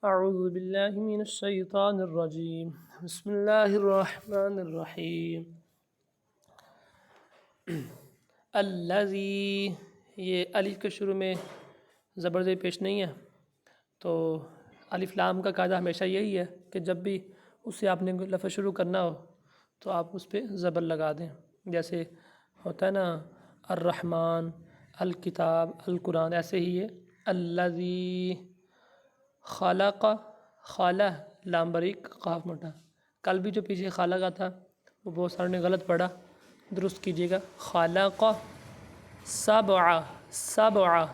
اعوذ باللہ من الشیطان الرجیم بسم اللہ الرحمن الرحیم الذی، یہ الف کے شروع میں زبر زیر پیش نہیں ہے، تو الف لام کا قاعدہ ہمیشہ یہی ہے کہ جب بھی اسے آپ نے لفظ شروع کرنا ہو تو آپ اس پہ زبر لگا دیں، جیسے ہوتا ہے نا الرحمن، الکتاب، القرآن، ایسے ہی ہے الذی خلق، خالہ لام بریک قاف موٹا۔ کل بھی جو پیچھے خالہ کا تھا وہ بہت سارے نے غلط پڑھا، درست کیجیے گا۔ خالق سبع، سبع،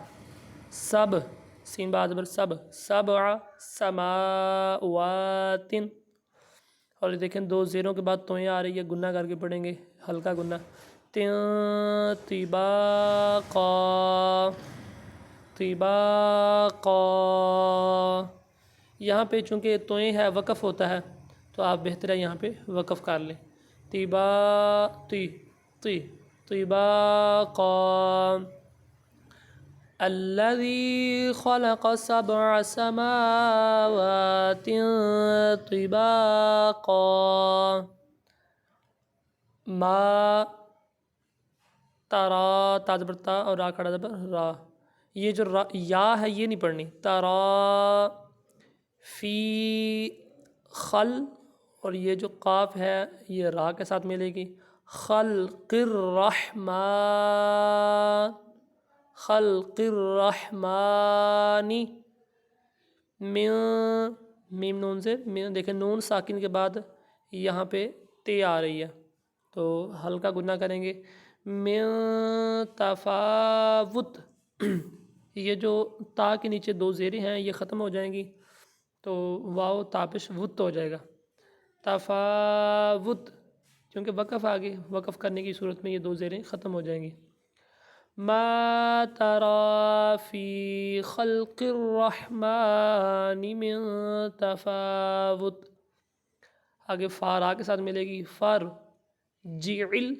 سب سین با زبر سب، سبع سماوات، اور یہ دیکھیں دو زیروں کے بعد توئیں آ رہی ہے، گنہ کر کے پڑھیں گے، ہلکا گنہ، طباقا، طباقا۔ یہاں پہ چونکہ توئیں ہے وقف ہوتا ہے تو آپ بہتر ہے یہاں پہ وقف کر لیں، طباقا۔ الذی خلق سبع سماوات طباقا ما ترا، تا زبر تا اور را کھڑا زبر را، یہ جو را یا ہے یہ نہیں پڑھنی، ترا فی خل، اور یہ جو قاف ہے یہ را کے ساتھ ملے گی، خلق الرحمن، خلق الرحمن، من، میم نون سے، دیکھیں نون ساکن کے بعد یہاں پہ تے آ رہی ہے تو ہلکا گنہ کریں گے، من تفاوت، یہ جو تا کے نیچے دو زیریں ہیں یہ ختم ہو جائیں گی تو واو تاپش وت ہو جائے گا، تفاوت، کیونکہ وقف آگے، وقف کرنے کی صورت میں یہ دو زیریں ختم ہو جائیں گی۔ ما ترى في خلق الرحمن من تفاوت، آگے فا را کے ساتھ ملے گی، فر جعل،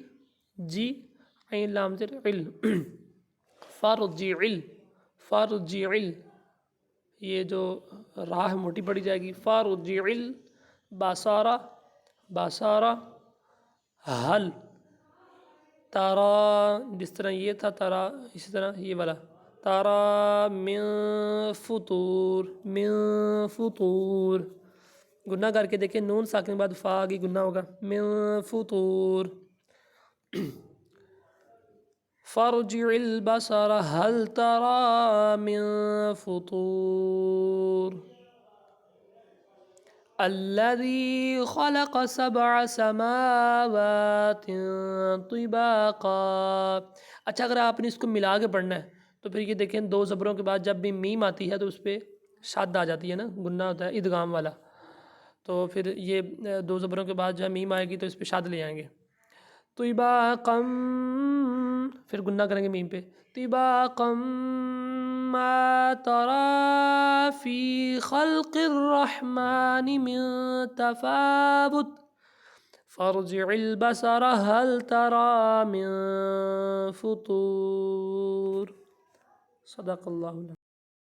جی عین لام زیر عل، فرجعل، فرجعل، یہ جو راہ موٹی پڑی جائے گی، فرجعل باسارہ، باسارہ، حل تارا، جس طرح یہ تھا تارا اسی طرح یہ والا، تارا من فطور، من فطور، گنہ کر کے دیکھیں نون ساکن کے بعد فا آگے گنہ ہوگا، من فطور۔ فرجع البصر هل ترى من فطور الذي خلق سبع سماوات طباقا۔ اچھا اگر آپ نے اس کو ملا کے پڑھنا ہے تو پھر یہ دیکھیں دو زبروں کے بعد جب بھی میم آتی ہے تو اس پہ شد آ جاتی ہے نا، گنہ ہوتا ہے ادغام والا، تو پھر یہ دو زبروں کے بعد جب میم آئے گی تو اس پہ شد لے آئیں گے، طباقا، پھر گنہ کریں گے میم پہ، طباقا ما ترى في خلق الرحمن من تفاوت فارجع البصر هل ترى من فطور۔ صدق اللہ